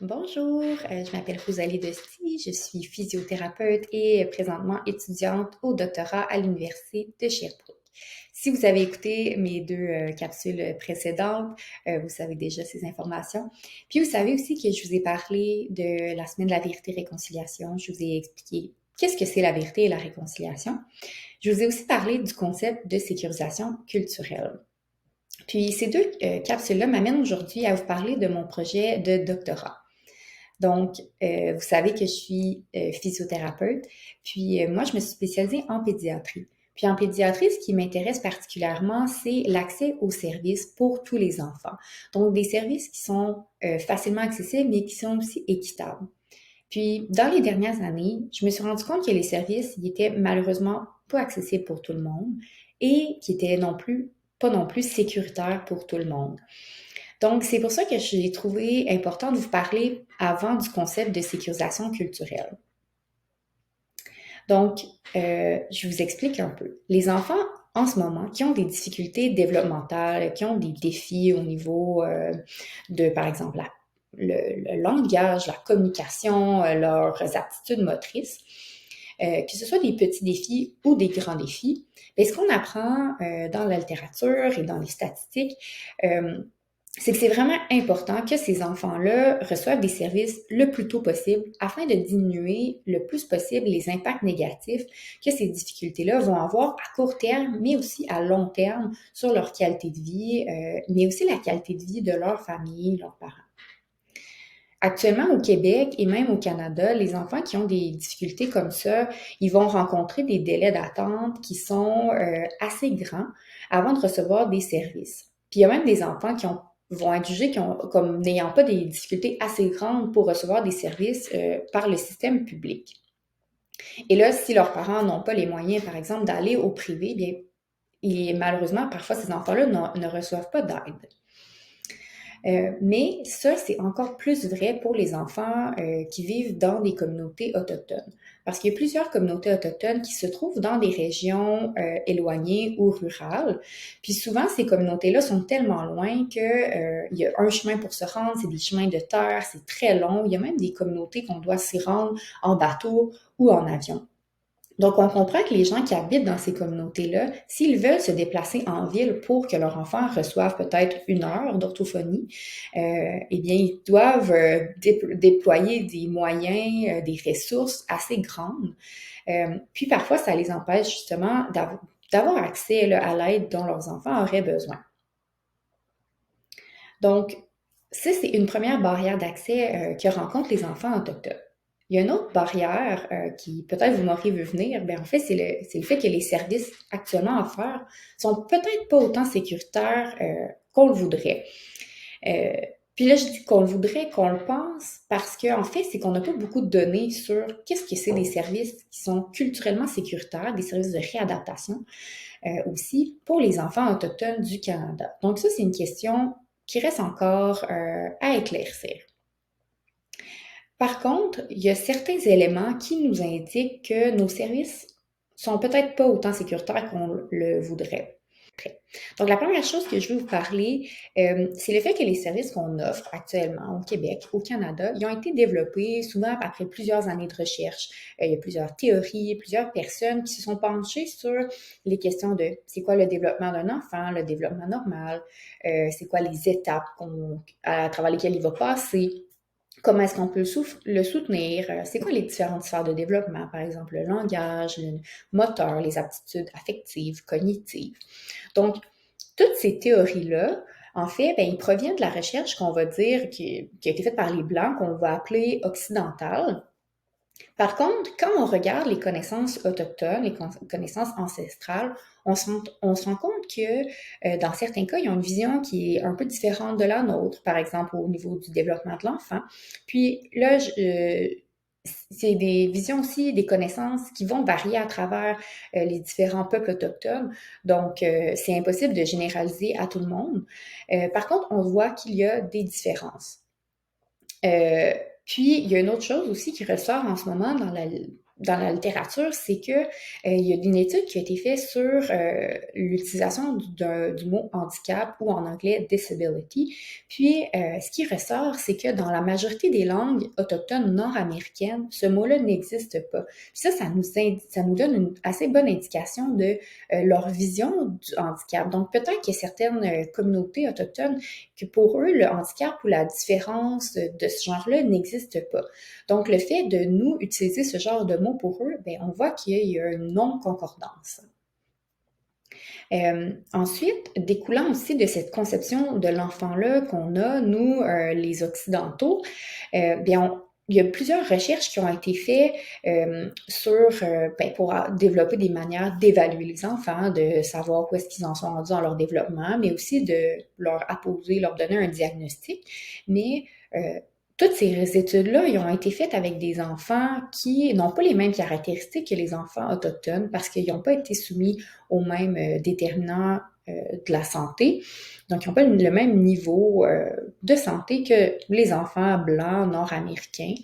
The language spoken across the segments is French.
Bonjour, je m'appelle Rosalie Desti, je suis physiothérapeute et présentement étudiante au doctorat à l'Université de Sherbrooke. Si vous avez écouté mes deux capsules précédentes, vous savez déjà ces informations. Puis vous savez aussi que je vous ai parlé de la semaine de la vérité et réconciliation. Je vous ai expliqué qu'est-ce que c'est la vérité et la réconciliation. Je vous ai aussi parlé du concept de sécurisation culturelle. Puis ces deux capsules-là m'amènent aujourd'hui à vous parler de mon projet de doctorat. Donc, vous savez que je suis physiothérapeute, puis moi, je me suis spécialisée en pédiatrie. Puis en pédiatrie, ce qui m'intéresse particulièrement, c'est l'accès aux services pour tous les enfants. Donc, des services qui sont facilement accessibles, mais qui sont aussi équitables. Puis, dans les dernières années, je me suis rendu compte que les services, ils étaient malheureusement pas accessibles pour tout le monde et qui étaient pas non plus sécuritaires pour tout le monde. Donc, c'est pour ça que j'ai trouvé important de vous parler avant du concept de sécurisation culturelle. Donc, je vous explique un peu. Les enfants, en ce moment, qui ont des difficultés développementales, qui ont des défis au niveau de, par exemple, le langage, la communication, leurs aptitudes motrices, que ce soit des petits défis ou des grands défis, bien, ce qu'on apprend dans la littérature et dans les statistiques, c'est que c'est vraiment important que ces enfants-là reçoivent des services le plus tôt possible afin de diminuer le plus possible les impacts négatifs que ces difficultés-là vont avoir à court terme, mais aussi à long terme sur leur qualité de vie, mais aussi la qualité de vie de leur famille, leurs parents. Actuellement, au Québec et même au Canada, les enfants qui ont des difficultés comme ça, ils vont rencontrer des délais d'attente qui sont assez grands avant de recevoir des services. Puis il y a même des enfants vont être jugés comme n'ayant pas des difficultés assez grandes pour recevoir des services par le système public. Et là, si leurs parents n'ont pas les moyens, par exemple, d'aller au privé, bien, malheureusement, parfois, ces enfants-là ne reçoivent pas d'aide. Mais ça, c'est encore plus vrai pour les enfants qui vivent dans des communautés autochtones. Parce qu'il y a plusieurs communautés autochtones qui se trouvent dans des régions éloignées ou rurales. Puis souvent, ces communautés-là sont tellement loin que il y a un chemin pour se rendre, c'est des chemins de terre, c'est très long. Il y a même des communautés qu'on doit s'y rendre en bateau ou en avion. Donc, on comprend que les gens qui habitent dans ces communautés-là, s'ils veulent se déplacer en ville pour que leurs enfants reçoivent peut-être 1 heure d'orthophonie, eh bien, ils doivent déployer des moyens, des ressources assez grandes. Puis parfois, ça les empêche justement d'avoir accès là, à l'aide dont leurs enfants auraient besoin. Donc, ça, c'est une première barrière d'accès que rencontrent les enfants autochtones. Il y a une autre barrière qui peut-être vous m'auriez vu venir, bien en fait, c'est le fait que les services actuellement offerts sont peut-être pas autant sécuritaires qu'on le voudrait. Euh, puis là, je dis qu'on le voudrait, qu'on le pense, parce qu'en fait, c'est qu'on n'a pas beaucoup de données sur qu'est-ce que c'est des services qui sont culturellement sécuritaires, des services de réadaptation aussi pour les enfants autochtones du Canada. Donc ça, c'est une question qui reste encore à éclaircir. Par contre, il y a certains éléments qui nous indiquent que nos services sont peut-être pas autant sécuritaires qu'on le voudrait. Donc, la première chose que je veux vous parler, c'est le fait que les services qu'on offre actuellement au Québec, au Canada, ils ont été développés souvent après plusieurs années de recherche. Il y a plusieurs théories, plusieurs personnes qui se sont penchées sur les questions de c'est quoi le développement d'un enfant, le développement normal, c'est quoi les étapes à travers lesquelles il va passer. Comment est-ce qu'on peut le soutenir? C'est quoi les différentes sphères de développement? Par exemple, le langage, le moteur, les aptitudes affectives, cognitives. Donc, toutes ces théories-là, en fait, ben, ils proviennent de la recherche qu'on va dire qui a été faite par les Blancs, qu'on va appeler occidentale. Par contre, quand on regarde les connaissances autochtones, les connaissances ancestrales, on se rend compte que dans certains cas, ils ont une vision qui est un peu différente de la nôtre, par exemple au niveau du développement de l'enfant. Puis là, c'est des visions aussi, des connaissances qui vont varier à travers les différents peuples autochtones. Donc, c'est impossible de généraliser à tout le monde. Par contre, on voit qu'il y a des différences. Euh, Puis, il y a une autre chose aussi qui ressort en ce moment dans la littérature, c'est que il y a une étude qui a été faite sur l'utilisation du mot handicap ou en anglais disability. Puis, ce qui ressort, c'est que dans la majorité des langues autochtones nord-américaines, ce mot-là n'existe pas. Puis ça nous donne une assez bonne indication de leur vision du handicap. Donc, peut-être qu'il y a certaines communautés autochtones que pour eux, le handicap ou la différence de ce genre-là n'existe pas. Donc, le fait de nous utiliser ce genre de mots pour eux, ben, on voit qu'il y a une non-concordance. Ensuite, découlant aussi de cette conception de l'enfant-là qu'on a, nous, les Occidentaux, bien, il y a plusieurs recherches qui ont été faites pour développer des manières d'évaluer les enfants, de savoir où est-ce qu'ils en sont rendus dans leur développement, mais aussi de leur apposer, leur donner un diagnostic. Mais toutes ces études-là, ils ont été faites avec des enfants qui n'ont pas les mêmes caractéristiques que les enfants autochtones parce qu'ils n'ont pas été soumis aux mêmes déterminants de la santé. Donc, ils n'ont pas le même niveau de santé que les enfants blancs nord-américains.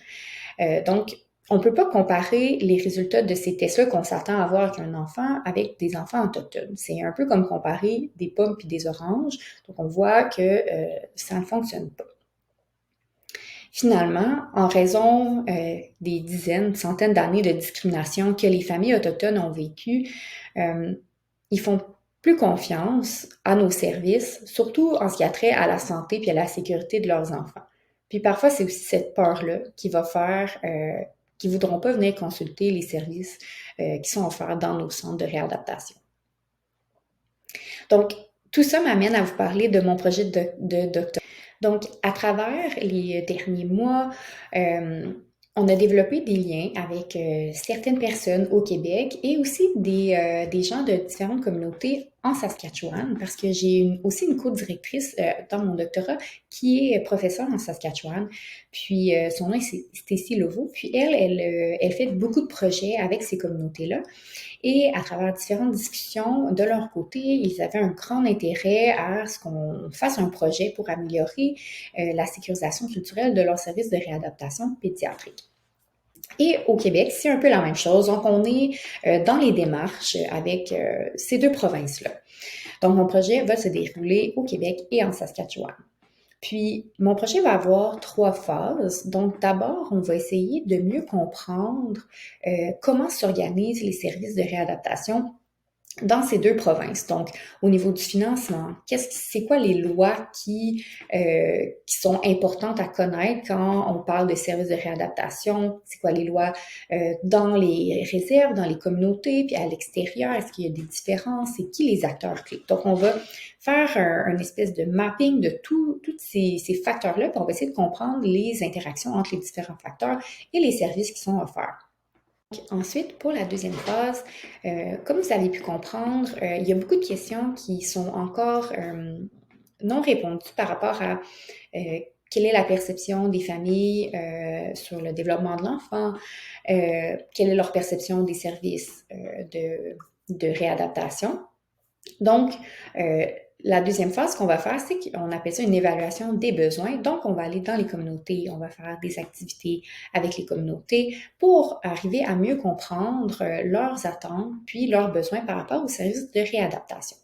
Donc, on ne peut pas comparer les résultats de ces tests-là qu'on s'attend à avoir avec un enfant avec des enfants autochtones. C'est un peu comme comparer des pommes puis des oranges. Donc, on voit que ça ne fonctionne pas. Finalement, en raison des dizaines, centaines d'années de discrimination que les familles autochtones ont vécues, ils font plus confiance à nos services, surtout en ce qui a trait à la santé et à la sécurité de leurs enfants. Puis parfois, c'est aussi cette peur-là qui va faire qu'ils ne voudront pas venir consulter les services qui sont offerts dans nos centres de réadaptation. Donc, tout ça m'amène à vous parler de mon projet de doctorat. Donc, à travers les derniers mois, on a développé des liens avec certaines personnes au Québec et aussi des gens de différentes communautés en Saskatchewan, parce que j'ai aussi une co-directrice dans mon doctorat qui est professeure en Saskatchewan. Puis, son nom, c'est Stacy Leveau. Puis, elle fait beaucoup de projets avec ces communautés-là. Et à travers différentes discussions, de leur côté, ils avaient un grand intérêt à ce qu'on fasse un projet pour améliorer la sécurisation culturelle de leur service de réadaptation pédiatrique. Et au Québec, c'est un peu la même chose. Donc, on est dans les démarches avec ces deux provinces-là. Donc, mon projet va se dérouler au Québec et en Saskatchewan. Puis, mon projet va avoir 3 phases. Donc, d'abord, on va essayer de mieux comprendre comment s'organisent les services de réadaptation dans ces deux provinces. Donc, au niveau du financement, c'est quoi les lois qui sont importantes à connaître quand on parle de services de réadaptation? C'est quoi les lois dans les réserves, dans les communautés, puis à l'extérieur? Est-ce qu'il y a des différences? C'est qui les acteurs clés? Donc, on va faire un espèce de mapping de tous ces facteurs-là, puis on va essayer de comprendre les interactions entre les différents facteurs et les services qui sont offerts. Ensuite, pour la deuxième phase, comme vous avez pu comprendre, il y a beaucoup de questions qui sont encore non répondues par rapport à quelle est la perception des familles sur le développement de l'enfant, quelle est leur perception des services de réadaptation. Donc, la deuxième phase qu'on va faire, c'est qu'on appelle ça une évaluation des besoins. Donc, on va aller dans les communautés, on va faire des activités avec les communautés pour arriver à mieux comprendre leurs attentes puis leurs besoins par rapport aux services de réadaptation.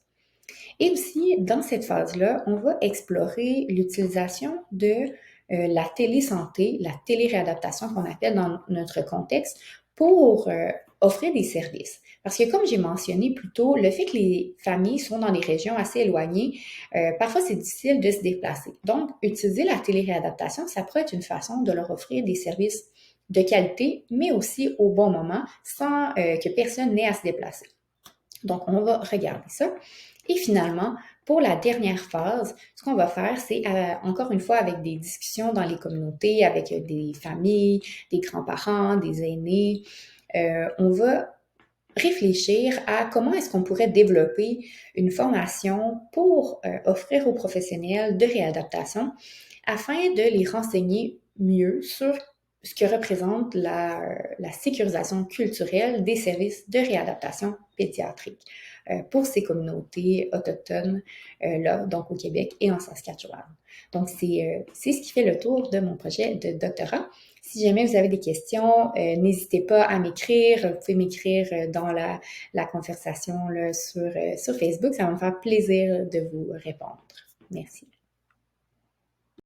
Et aussi, dans cette phase-là, on va explorer l'utilisation de la télésanté, la téléréadaptation qu'on appelle dans notre contexte, pour offrir des services. Parce que comme j'ai mentionné plus tôt, le fait que les familles sont dans des régions assez éloignées, parfois c'est difficile de se déplacer. Donc, utiliser la téléréadaptation, ça pourrait être une façon de leur offrir des services de qualité, mais aussi au bon moment, sans que personne n'ait à se déplacer. Donc, on va regarder ça. Et finalement, pour la dernière phase, ce qu'on va faire, c'est encore une fois avec des discussions dans les communautés, avec des familles, des grands-parents, des aînés, on va réfléchir à comment est-ce qu'on pourrait développer une formation pour offrir aux professionnels de réadaptation afin de les renseigner mieux sur ce que représente la sécurisation culturelle des services de réadaptation pédiatrique. pour ces communautés autochtones là, donc au Québec et en Saskatchewan. Donc, c'est ce qui fait le tour de mon projet de doctorat. Si jamais vous avez des questions, n'hésitez pas à m'écrire. Vous pouvez m'écrire dans la conversation là, sur Facebook. Ça va me faire plaisir de vous répondre. Merci.